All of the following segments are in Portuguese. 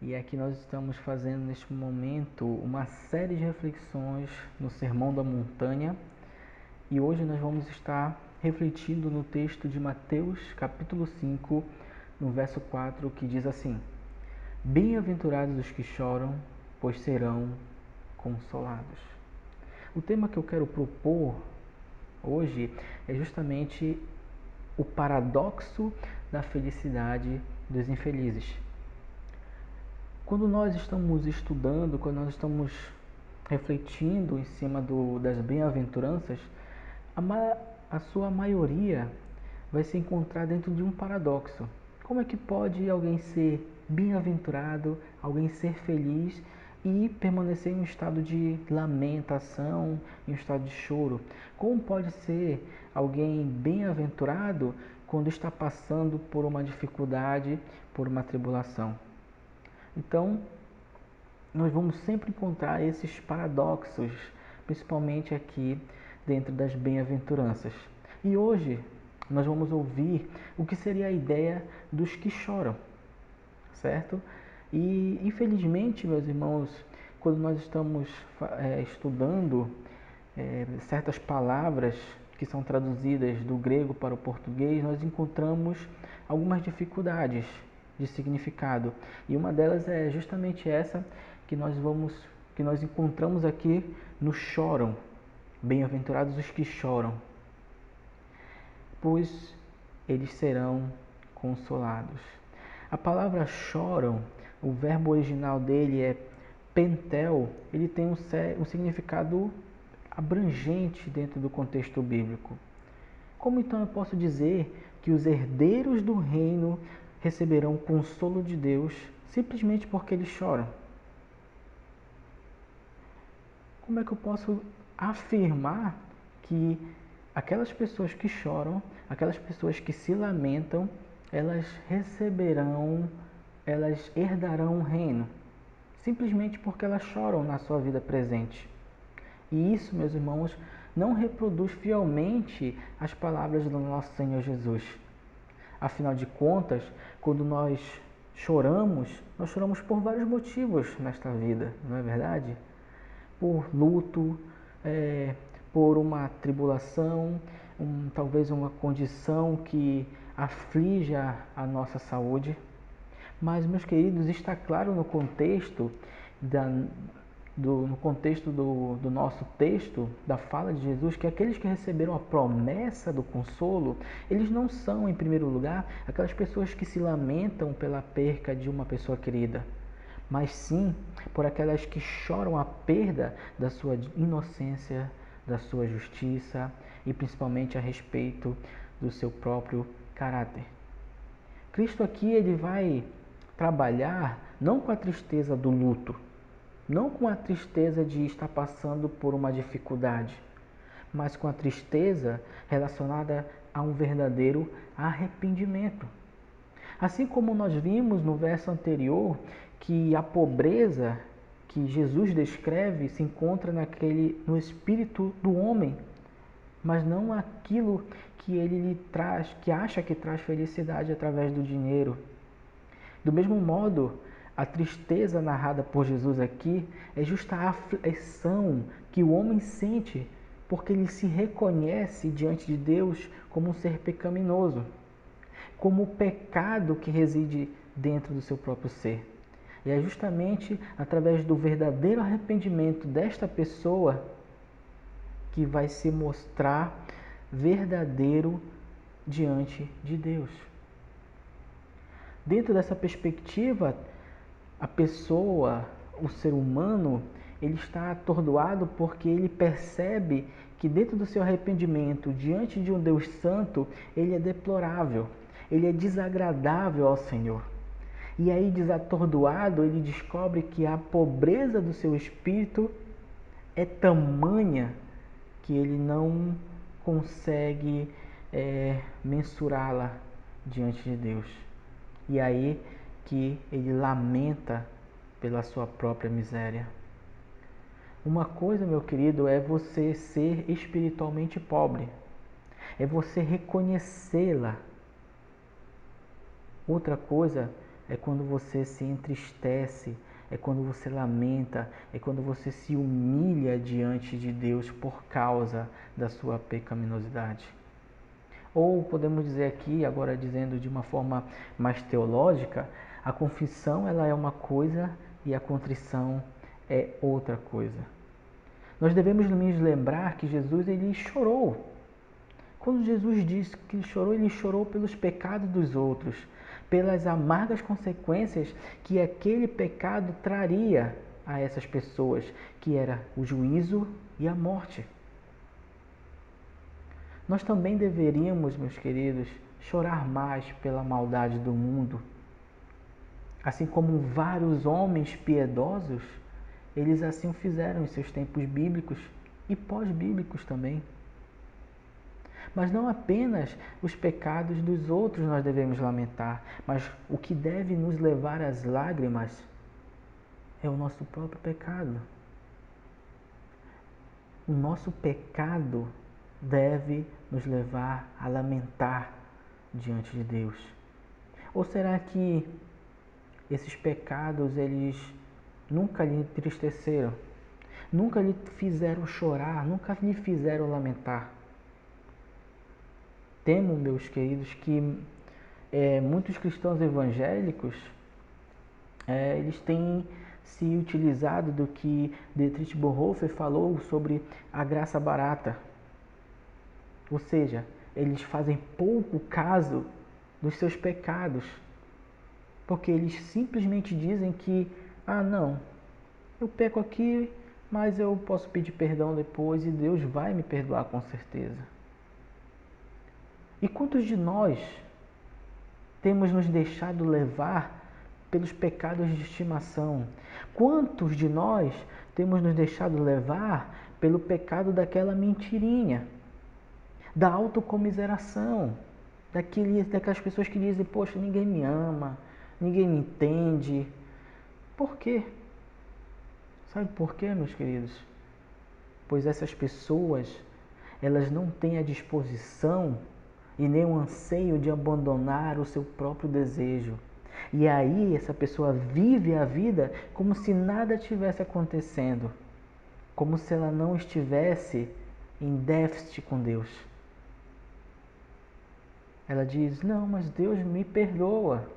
E aqui nós estamos fazendo neste momento uma série de reflexões no Sermão da Montanha. E hoje nós vamos estar refletindo no texto de Mateus, capítulo 5, no verso 4, que diz assim: Bem-aventurados os que choram, pois serão consolados. O tema que eu quero propor hoje é justamente o paradoxo da felicidade dos infelizes. Quando nós estamos estudando, quando nós estamos refletindo em cima das bem-aventuranças, a sua maioria vai se encontrar dentro de um paradoxo. Como é que pode alguém ser bem-aventurado, alguém ser feliz e permanecer em um estado de lamentação, em um estado de choro? Como pode ser alguém bem-aventurado quando está passando por uma dificuldade, por uma tribulação? Então, nós vamos sempre encontrar esses paradoxos, principalmente aqui dentro das bem-aventuranças. E hoje nós vamos ouvir o que seria a ideia dos que choram, certo? E infelizmente, meus irmãos, quando nós estamos estudando certas palavras que são traduzidas do grego para o português, nós encontramos algumas dificuldades de significado. E uma delas é justamente essa que nós encontramos aqui no choram. Bem-aventurados os que choram, pois eles serão consolados. A palavra choram, o verbo original dele é pentel, ele tem um significado abrangente dentro do contexto bíblico. Como então eu posso dizer que os herdeiros do reino receberão o consolo de Deus simplesmente porque eles choram? Como é que eu posso afirmar que aquelas pessoas que choram, aquelas pessoas que se lamentam, elas herdarão o reino, simplesmente porque elas choram na sua vida presente? E isso, meus irmãos, não reproduz fielmente as palavras do nosso Senhor Jesus. Afinal de contas, quando nós choramos por vários motivos nesta vida, não é verdade? Por luto, por uma tribulação, talvez uma condição que aflige a nossa saúde. Mas, meus queridos, está claro no contexto do nosso texto, da fala de Jesus, que aqueles que receberam a promessa do consolo, eles não são, em primeiro lugar, aquelas pessoas que se lamentam pela perca de uma pessoa querida, mas sim por aquelas que choram a perda da sua inocência, da sua justiça e principalmente a respeito do seu próprio caráter. Cristo aqui ele vai trabalhar não com a tristeza do luto, não com a tristeza de estar passando por uma dificuldade, mas com a tristeza relacionada a um verdadeiro arrependimento. Assim como nós vimos no verso anterior que a pobreza que Jesus descreve se encontra no espírito do homem, mas não aquilo que ele lhe traz, que acha que traz felicidade através do dinheiro. Do mesmo modo, a tristeza narrada por Jesus aqui é justa a aflição que o homem sente porque ele se reconhece diante de Deus como um ser pecaminoso, como o pecado que reside dentro do seu próprio ser. E é justamente através do verdadeiro arrependimento desta pessoa que vai se mostrar verdadeiro diante de Deus. Dentro dessa perspectiva, a pessoa, o ser humano, ele está atordoado porque ele percebe que dentro do seu arrependimento, diante de um Deus santo, ele é deplorável, ele é desagradável ao Senhor. E aí, desatordoado, ele descobre que a pobreza do seu espírito é tamanha que ele não consegue mensurá-la diante de Deus. E aí que ele lamenta pela sua própria miséria. Uma coisa, meu querido, é você ser espiritualmente pobre, é você reconhecê-la. Outra coisa é quando você se entristece, é quando você lamenta, é quando você se humilha diante de Deus por causa da sua pecaminosidade. Ou podemos dizer aqui, agora dizendo de uma forma mais teológica, a confissão ela é uma coisa e a contrição é outra coisa. Nós devemos nos lembrar que Jesus ele chorou. Quando Jesus disse que ele chorou pelos pecados dos outros, pelas amargas consequências que aquele pecado traria a essas pessoas, que era o juízo e a morte. Nós também deveríamos, meus queridos, chorar mais pela maldade do mundo. Assim como vários homens piedosos, eles assim o fizeram em seus tempos bíblicos e pós-bíblicos também. Mas não apenas os pecados dos outros nós devemos lamentar, mas o que deve nos levar às lágrimas é o nosso próprio pecado. O nosso pecado deve nos levar a lamentar diante de Deus. Ou será que esses pecados eles nunca lhe entristeceram, nunca lhe fizeram chorar, nunca lhe fizeram lamentar? Temo, meus queridos, que muitos cristãos evangélicos eles têm se utilizado do que Dietrich Bonhoeffer falou sobre a graça barata. Ou seja, eles fazem pouco caso dos seus pecados, porque eles simplesmente dizem que, não, eu peco aqui, mas eu posso pedir perdão depois e Deus vai me perdoar com certeza. E quantos de nós temos nos deixado levar pelos pecados de estimação? Quantos de nós temos nos deixado levar pelo pecado daquela mentirinha, da autocomiseração, daquelas pessoas que dizem, poxa, ninguém me ama, ninguém me entende. Por quê? Sabe por quê, meus queridos? Pois essas pessoas, elas não têm a disposição e nem o anseio de abandonar o seu próprio desejo. E aí essa pessoa vive a vida como se nada tivesse acontecendo, como se ela não estivesse em déficit com Deus. Ela diz, não, mas Deus me perdoa.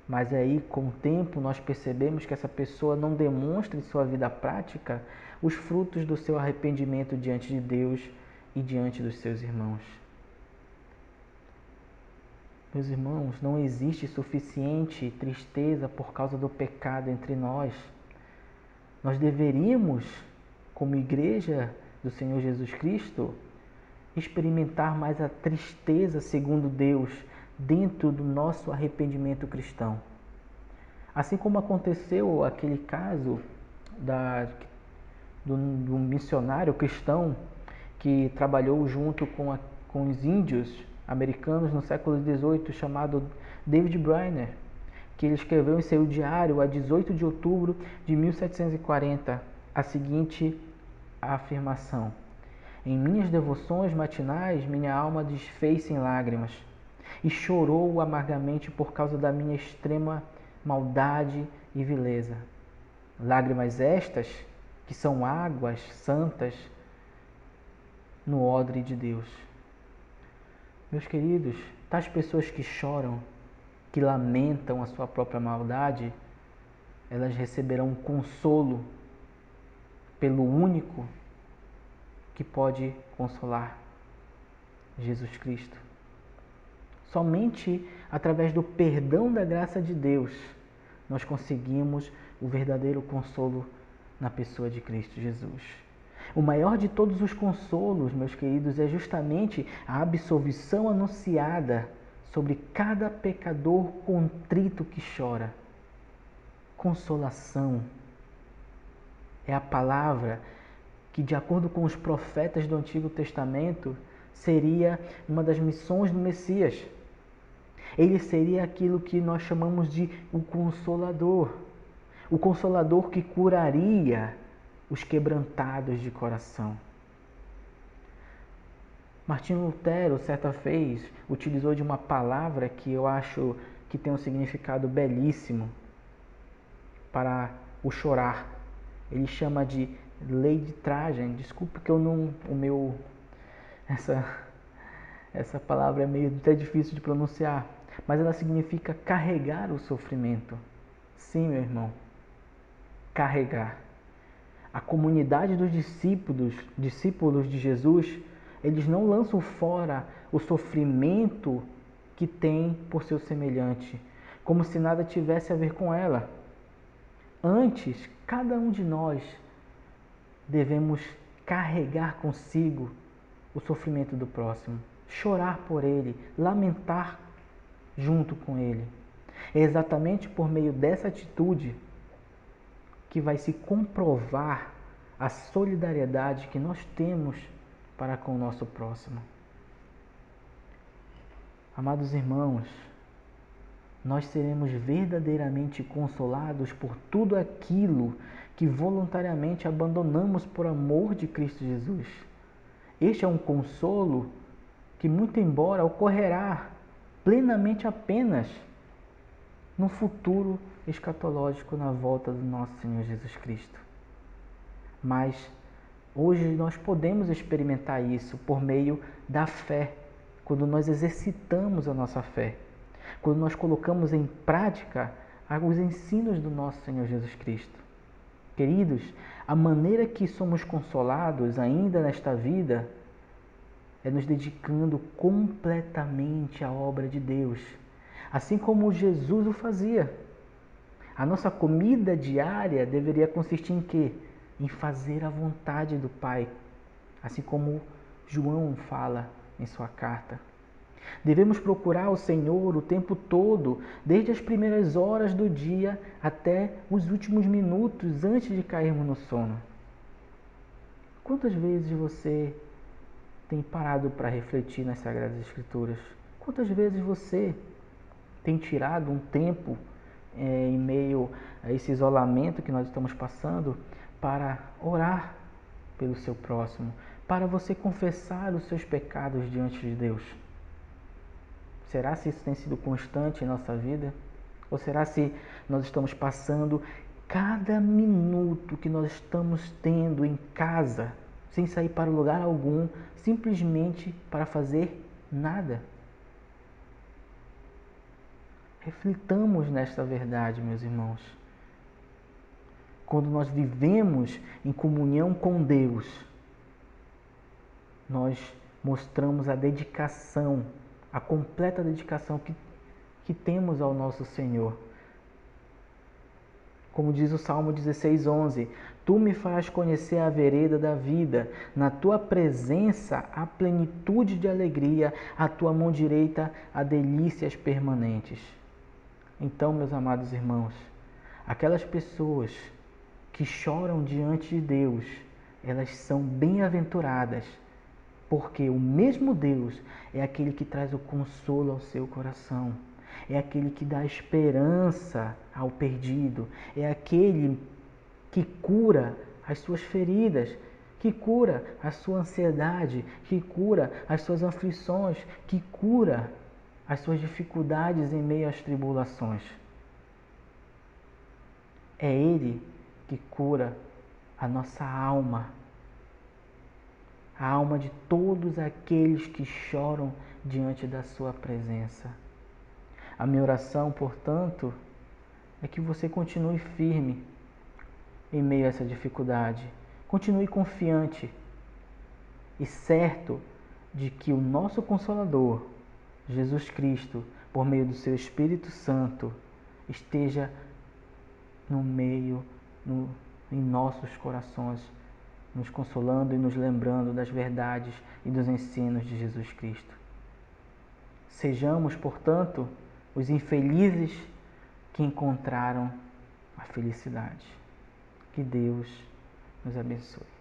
Mas aí, com o tempo, nós percebemos que essa pessoa não demonstra em sua vida prática os frutos do seu arrependimento diante de Deus e diante dos seus irmãos. Meus irmãos, não existe suficiente tristeza por causa do pecado entre nós. Nós deveríamos, como igreja do Senhor Jesus Cristo, experimentar mais a tristeza segundo Deus dentro do nosso arrependimento cristão. Assim como aconteceu aquele caso do missionário cristão que trabalhou junto com os índios americanos no século XVIII, chamado David Brainerd, que ele escreveu em seu diário a 18 de outubro de 1740 a seguinte afirmação: em minhas devoções matinais, minha alma desfez-se em lágrimas e chorou amargamente por causa da minha extrema maldade e vileza. Lágrimas estas que são águas santas no odre de Deus. Meus queridos, tais pessoas que choram, que lamentam a sua própria maldade, elas receberão um consolo pelo único que pode consolar, Jesus Cristo. Somente através do perdão da graça de Deus nós conseguimos o verdadeiro consolo na pessoa de Cristo Jesus. O maior de todos os consolos, meus queridos, é justamente a absolvição anunciada sobre cada pecador contrito que chora. Consolação é a palavra que, de acordo com os profetas do Antigo Testamento, seria uma das missões do Messias. Ele seria aquilo que nós chamamos de o Consolador que curaria os quebrantados de coração. Martinho Lutero, certa vez, utilizou de uma palavra que eu acho que tem um significado belíssimo para o chorar. Ele chama de lei de Trajan. Desculpe que eu não... Essa palavra é meio até difícil de pronunciar, mas ela significa carregar o sofrimento. Sim, meu irmão, carregar. A comunidade dos discípulos de Jesus, eles não lançam fora o sofrimento que tem por seu semelhante, como se nada tivesse a ver com ela. Antes, cada um de nós devemos carregar consigo o sofrimento do próximo, chorar por ele, lamentar junto com ele. É exatamente por meio dessa atitude que vai se comprovar a solidariedade que nós temos para com o nosso próximo. Amados irmãos, nós seremos verdadeiramente consolados por tudo aquilo que voluntariamente abandonamos por amor de Cristo Jesus. Este é um consolo que, muito embora ocorrerá plenamente apenas no futuro escatológico, na volta do nosso Senhor Jesus Cristo. Mas hoje nós podemos experimentar isso por meio da fé, quando nós exercitamos a nossa fé, quando nós colocamos em prática os ensinos do nosso Senhor Jesus Cristo. Queridos, a maneira que somos consolados ainda nesta vida é nos dedicando completamente à obra de Deus, assim como Jesus o fazia. A nossa comida diária deveria consistir em quê? Em fazer a vontade do Pai, assim como João fala em sua carta. Devemos procurar o Senhor o tempo todo, desde as primeiras horas do dia até os últimos minutos antes de cairmos no sono. Quantas vezes você tem parado para refletir nas Sagradas Escrituras? Quantas vezes você tem tirado um tempo em meio a esse isolamento que nós estamos passando para orar pelo seu próximo, para você confessar os seus pecados diante de Deus? Será se isso tem sido constante em nossa vida? Ou será se nós estamos passando cada minuto que nós estamos tendo em casa, sem sair para lugar algum, simplesmente para fazer nada? Reflitamos nesta verdade, meus irmãos. Quando nós vivemos em comunhão com Deus, nós mostramos a dedicação, a completa dedicação que temos ao nosso Senhor. Como diz o Salmo 16:11, Tu me faz conhecer a vereda da vida, na Tua presença há plenitude de alegria, à Tua mão direita há delícias permanentes. Então, meus amados irmãos, aquelas pessoas que choram diante de Deus, elas são bem-aventuradas, porque o mesmo Deus é aquele que traz o consolo ao seu coração, é aquele que dá esperança ao perdido, é aquele que cura as suas feridas, que cura a sua ansiedade, que cura as suas aflições, que cura as suas dificuldades em meio às tribulações. É Ele que cura a nossa alma, a alma de todos aqueles que choram diante da sua presença. A minha oração, portanto, é que você continue firme em meio a essa dificuldade. Continue confiante e certo de que o nosso Consolador, Jesus Cristo, por meio do seu Espírito Santo, esteja em nossos corações, nos consolando e nos lembrando das verdades e dos ensinos de Jesus Cristo. Sejamos, portanto, os infelizes que encontraram a felicidade. Que Deus nos abençoe.